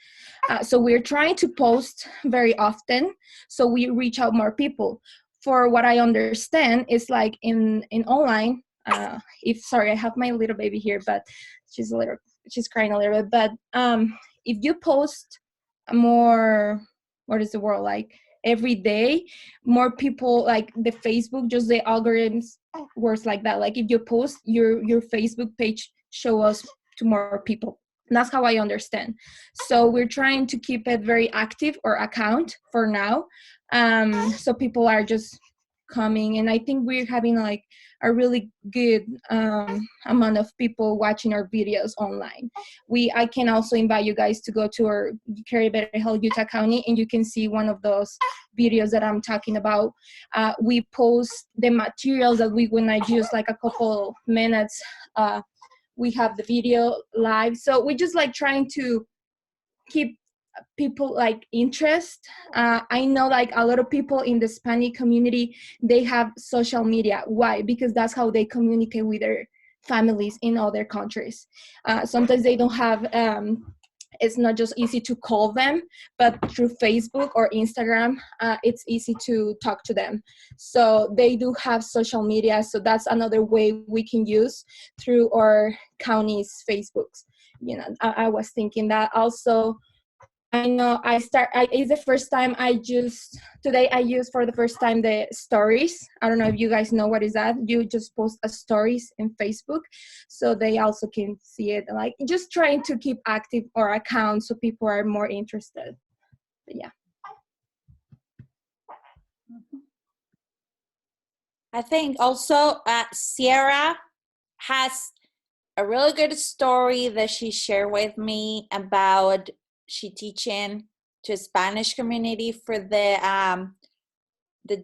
So we're trying to post very often, so we reach out more people. For what I understand, it's like in online, sorry, I have my little baby here, but she's crying a little bit. But if you post more, what is the word, like every day, more people, like the Facebook, just the algorithms works like that. Like if you post, your Facebook page show us to more people. That's how I understand. So we're trying to keep it very active, or account, for now. So people are just coming, and I think we're having like a really good amount of people watching our videos online. I can also invite you guys to go to our Create Better Health Utah County, and you can see one of those videos that I'm talking about. We post the materials that when I use like a couple minutes, we have the video live. So we're just like trying to keep people like interest. I know like a lot of people in the Hispanic community, they have social media. Why? Because that's how they communicate with their families in other countries. Sometimes they don't have, it's not just easy to call them, but through Facebook or Instagram, it's easy to talk to them. So they do have social media. So that's another way we can use through our county's Facebooks. You know, I was thinking that also I know it's the first time today I used for the first time the stories. I don't know if you guys know what is that. You just post a stories in Facebook, so they also can see it. Like just trying to keep active our account so people are more interested. But yeah. I think also Sierra has a really good story that she shared with me about she teaching to a Spanish community for the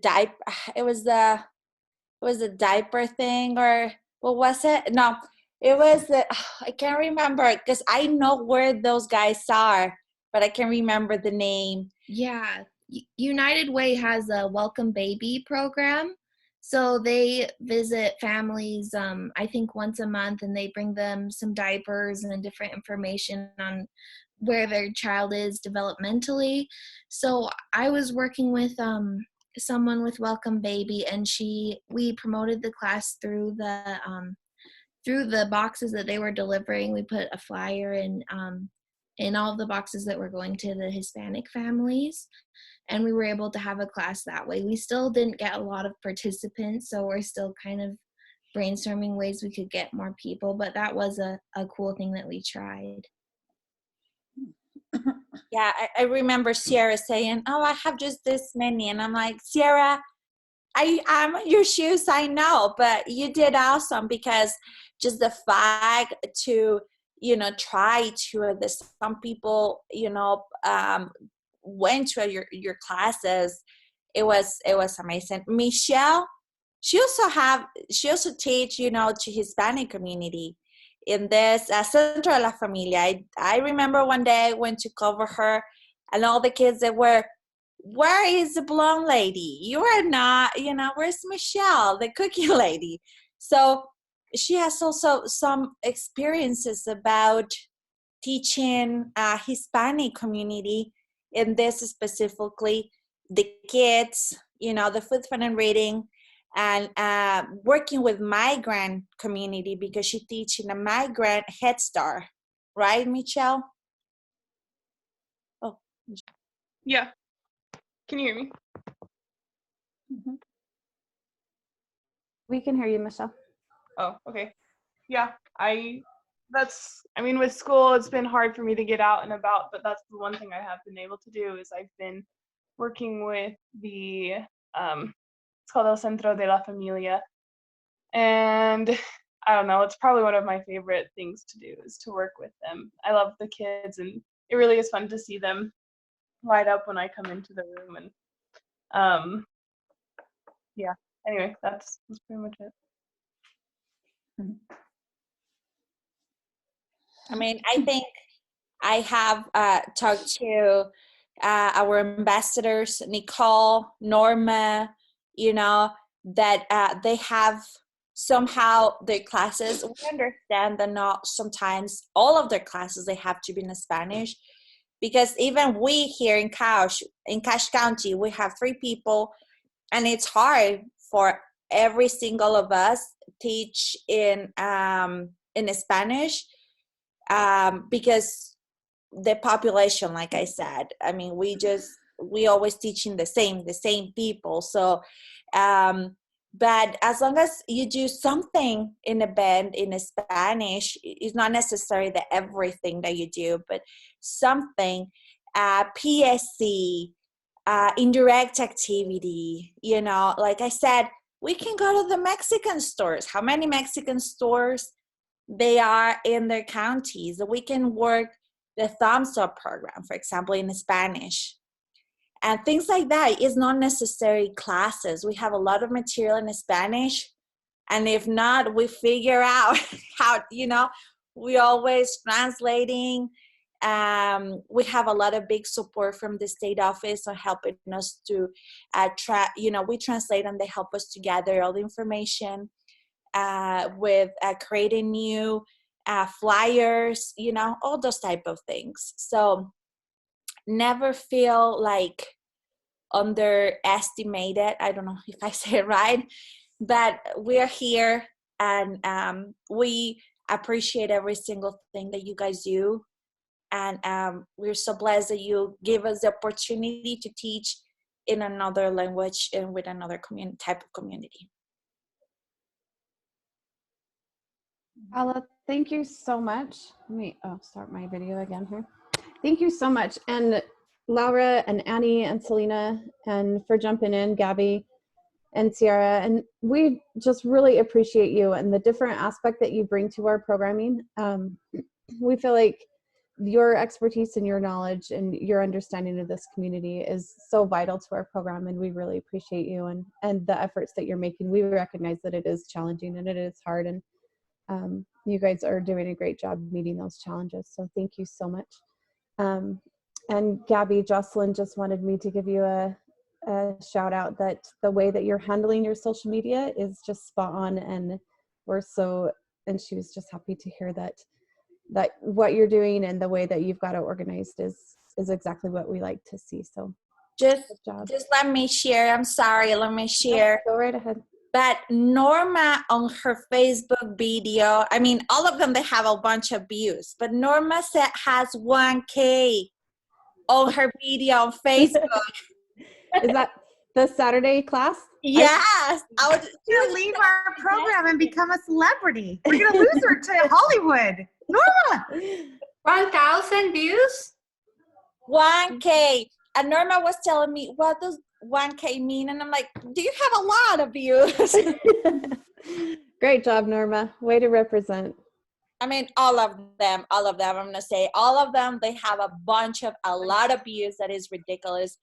diaper. It was the diaper thing, or what was it? No, it was the I can't remember because I know where those guys are, but I can't remember the name. Yeah, United Way has a Welcome Baby program. So they visit families, I think once a month, and they bring them some diapers and different information on where their child is developmentally. So I was working with someone with Welcome Baby, and we promoted the class through the boxes that they were delivering. We put a flyer in all of the boxes that were going to the Hispanic families, and we were able to have a class that way. We still didn't get a lot of participants, so we're still kind of brainstorming ways we could get more people, but that was a cool thing that we tried. Yeah, I remember Sierra saying, "Oh, I have just this many," and I'm like, Sierra, I'm in your shoes, I know, but you did awesome, because just the fact to try to some people went to your classes, it was amazing. Michelle, she also teach to Hispanic community in this Centro de la Familia. I remember one day I went to cover her, and all the kids that were, where is the blonde lady? You are not, where's Michelle, the cookie lady? So she has also some experiences about teaching Hispanic community, in this specifically the kids, the food, fun, and reading, and working with migrant community, because she teaches in a migrant Head Start, right, Michelle? Oh, yeah. Can you hear me? Mm-hmm. We can hear you, Michelle. Oh, okay. Yeah, with school, it's been hard for me to get out and about, but that's the one thing I have been able to do, is I've been working with the, it's called El Centro de la Familia. And I don't know, it's probably one of my favorite things to do, is to work with them. I love the kids, and it really is fun to see them light up when I come into the room. And yeah, anyway, that's pretty much it. I think I have talked to our ambassadors, Nicole, Norma, that they have somehow their classes. We understand that not sometimes all of their classes, they have to be in Spanish, because even we here in Cache County, we have 3 people, and it's hard for every single of us teach in Spanish, because the population, like I said, we always teaching the same people. So but as long as you do something in a band in a Spanish, it's not necessary that everything that you do, but something, PSC, indirect activity, like I said, we can go to the Mexican stores. How many Mexican stores they are in their counties? We can work the Thumbs Up program, for example, in Spanish. And things like that is not necessary classes. We have a lot of material in Spanish. And if not, we figure out how, we always translating. We have a lot of big support from the state office on helping us to, we translate, and they help us to gather all the information with creating new flyers, all those type of things. So never feel like underestimated. I don't know if I say it right, but we're here, and we appreciate every single thing that you guys do. And we're so blessed that you give us the opportunity to teach in another language and with another type of community. Paola, thank you so much. Let me start my video again here. Thank you so much. And Laura and Annie and Selena, and for jumping in, Gabby and Ciara. And we just really appreciate you and the different aspect that you bring to our programming. We feel like your expertise and your knowledge and your understanding of this community is so vital to our program, and we really appreciate you and the efforts that you're making. We recognize that it is challenging and it is hard, and you guys are doing a great job meeting those challenges. So thank you so much. And Gabby, Jocelyn just wanted me to give you a shout out that the way that you're handling your social media is just spot on, and and she was just happy to hear that what you're doing and the way that you've got it organized is exactly what we like to see. So just let me share. I'm sorry, let me share. Go right ahead. But Norma on her Facebook video, I mean, all of them, they have a bunch of views, but Norma has 1K on her video on Facebook. Is that the Saturday class? Yes. I would leave our program and become a celebrity. We're going to lose her to Hollywood. Norma! 1,000 views? 1K. And Norma was telling me, what does 1K mean? And I'm like, do you have a lot of views? Great job, Norma. Way to represent. I mean, all of them, I'm going to say all of them, they have a lot of views. That is ridiculous.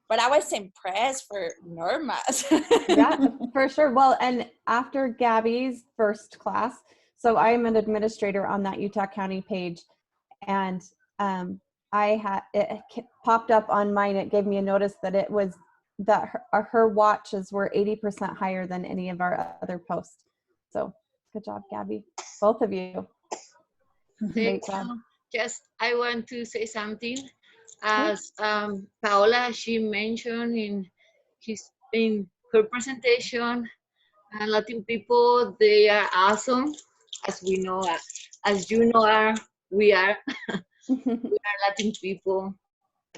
But I was impressed for Norma's. Yeah, for sure. Well, and after Gabby's first class, so I am an administrator on that Utah County page, and it popped up on mine. It gave me a notice that it was that her watches were 80% higher than any of our other posts. So good job, Gabby. Both of you. Great job. Just I want to say something. As Paola, she mentioned in her presentation, Latin people, they are awesome, as we know, as you know, we are Latin people,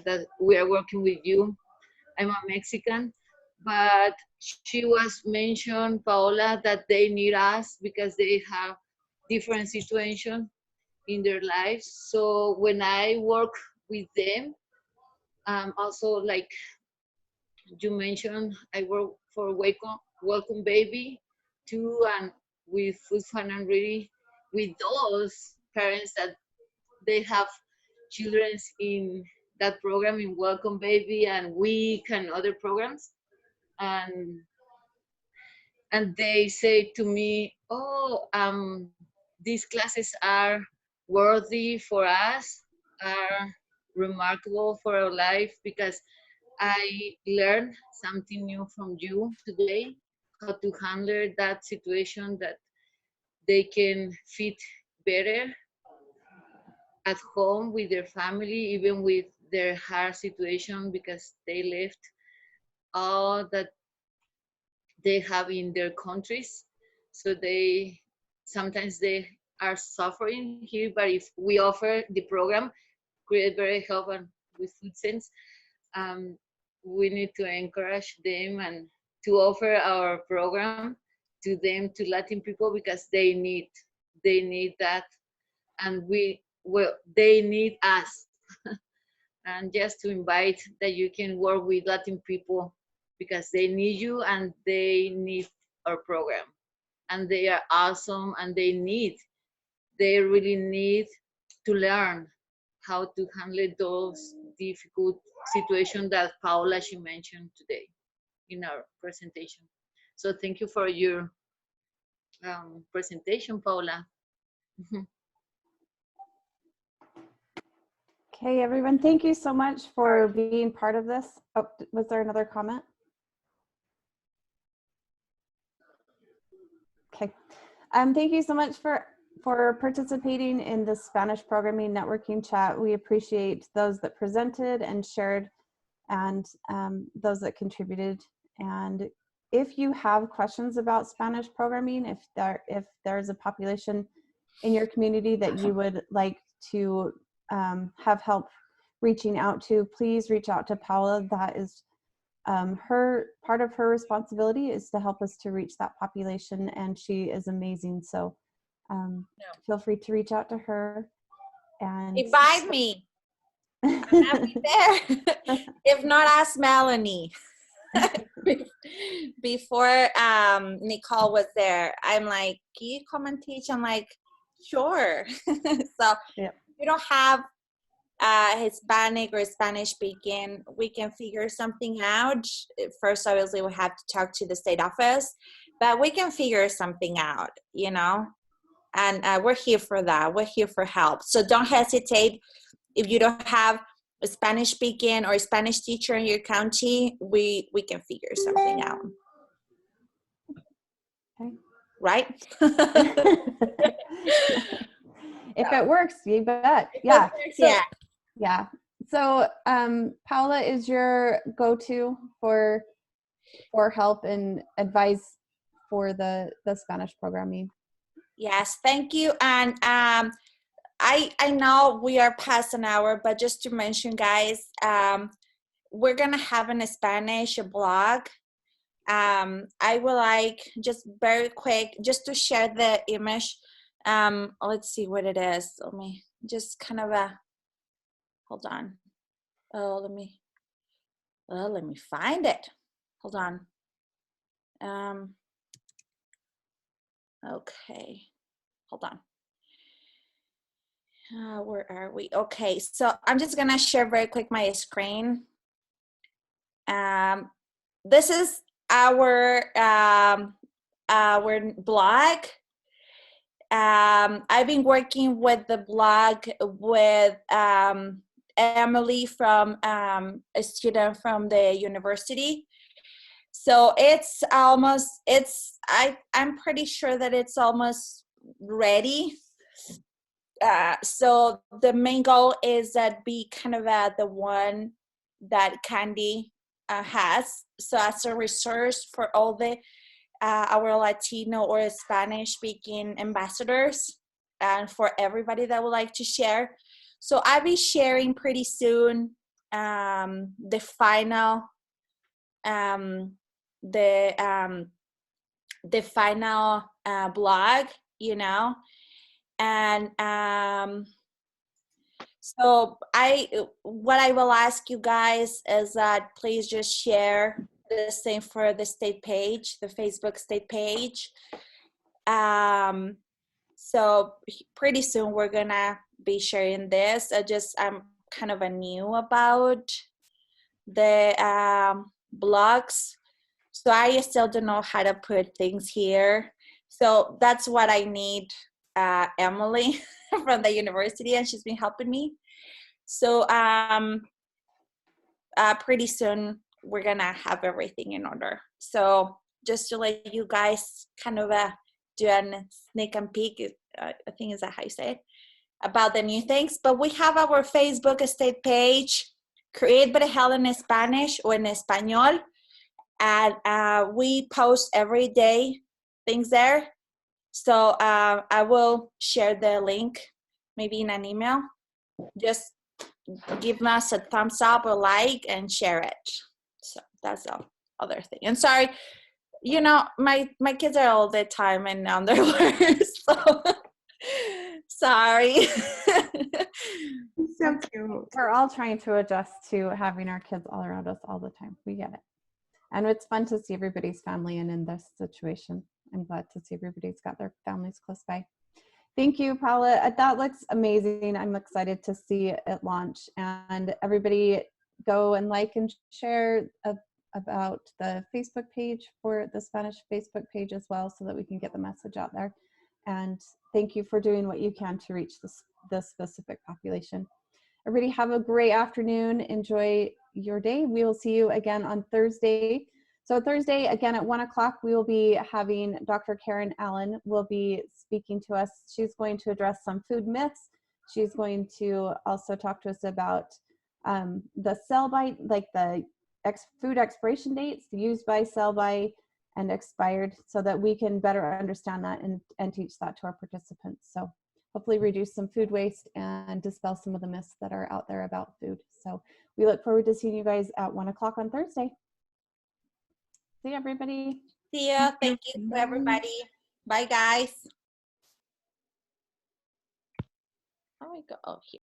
that we are working with you. I'm a Mexican, but she was mentioned, Paola, that they need us because they have different situations in their lives. So when I work with them, also like you mentioned, I work for Welcome Baby too, and with Food Fun and Ready, with those parents that they have children in that program in Welcome Baby and Week and other programs, and they say to me, oh, these classes are worthy for us, are remarkable for our life, because I learned something new from you today, how to handle that situation, that they can fit better at home with their family, even with their hard situation, because they left all that they have in their countries. So sometimes they are suffering here, but if we offer the program, Create Better Health and with Food Sense, we need to encourage them and to offer our program to them, to Latin people, because they need that, and they need us. And just to invite that you can work with Latin people, because they need you and they need our program, and they are awesome, and they really need to learn how to handle those difficult situations that Paola, she mentioned today in our presentation. So thank you for your presentation, Paola. Okay, everyone, thank you so much for being part of this. Oh, was there another comment? Okay, thank you so much for participating in the Spanish Programming Networking Chat. We appreciate those that presented and shared, and those that contributed. And if you have questions about Spanish programming, if there's a population in your community that you would like to have help reaching out to, please reach out to Paola. That is part of her responsibility is to help us to reach that population, and she is amazing. So feel free to reach out to her. And invite me. I'll be there. If not, ask Melanie. Before Nicole was there, I'm like, can you come and teach? I'm like, sure. So yep. you don't have Hispanic or Spanish speaking, we can figure something out. First, obviously, we have to talk to the state office, but we can figure something out, you know, and we're here for that. We're here for help. So don't hesitate. If you don't have a Spanish speaking or a Spanish teacher in your county, we can figure something out. Okay. Right? If it works, you bet. Yeah. Yeah. Yeah. So Paola is your go-to for help and advice for the Spanish programming. Yes, thank you. And I know we are past an hour, but just to mention, guys, we're gonna have a Spanish blog. I would like just very quick, just to share the image. Let's see what it is. Let me just kind of hold on. Oh, let me find it. Hold on. Okay, hold on. Where are we? Okay, so I'm just gonna share very quick my screen. This is our blog. I've been working with the blog with Emily from a student from the university. So I'm pretty sure that it's almost ready. So the main goal is that be kind of the one that Candy has. So as a resource for all the our Latino or Spanish speaking ambassadors, and for everybody that would like to share. So I'll be sharing pretty soon the final blog, you know. And so what I will ask you guys is that please just share the same for the state page, the Facebook state page. So pretty soon we're gonna be sharing this. I'm kind of new about the blogs, so I still don't know how to put things here. So that's what I need Emily from the university, and she's been helping me. So pretty soon we're gonna have everything in order. So just to let you guys kind of do a sneak and peek, I think is that how you say it, about the new things. But we have our Facebook state page, Create Better Health in Spanish or in Español, and we post every day things there. So I will share the link maybe in an email. Just give us a thumbs up or like and share it. So that's the other thing. And sorry, you know, my kids are all the time in underwear, so sorry. So cute. We're all trying to adjust to having our kids all around us all the time. We get it. And it's fun to see everybody's family and in this situation. I'm glad to see everybody's got their families close by. Thank you, Paola. That looks amazing. I'm excited to see it launch. And everybody go and like and share about the Facebook page, for the Spanish Facebook page as well, so that we can get the message out there. And thank you for doing what you can to reach this specific population. Everybody have a great afternoon. Enjoy your day. We will see you again on Thursday. So Thursday, again at 1 o'clock, we will be having Dr. Karen Allen will be speaking to us. She's going to address some food myths. She's going to also talk to us about the sell-by, like the food expiration dates, used by, sell-by, and expired, so that we can better understand that and teach that to our participants. So hopefully reduce some food waste and dispel some of the myths that are out there about food. So we look forward to seeing you guys at 1 o'clock on Thursday. See you, everybody. See ya. Thank you to everybody. Bye, guys. How do I go? Oh, here.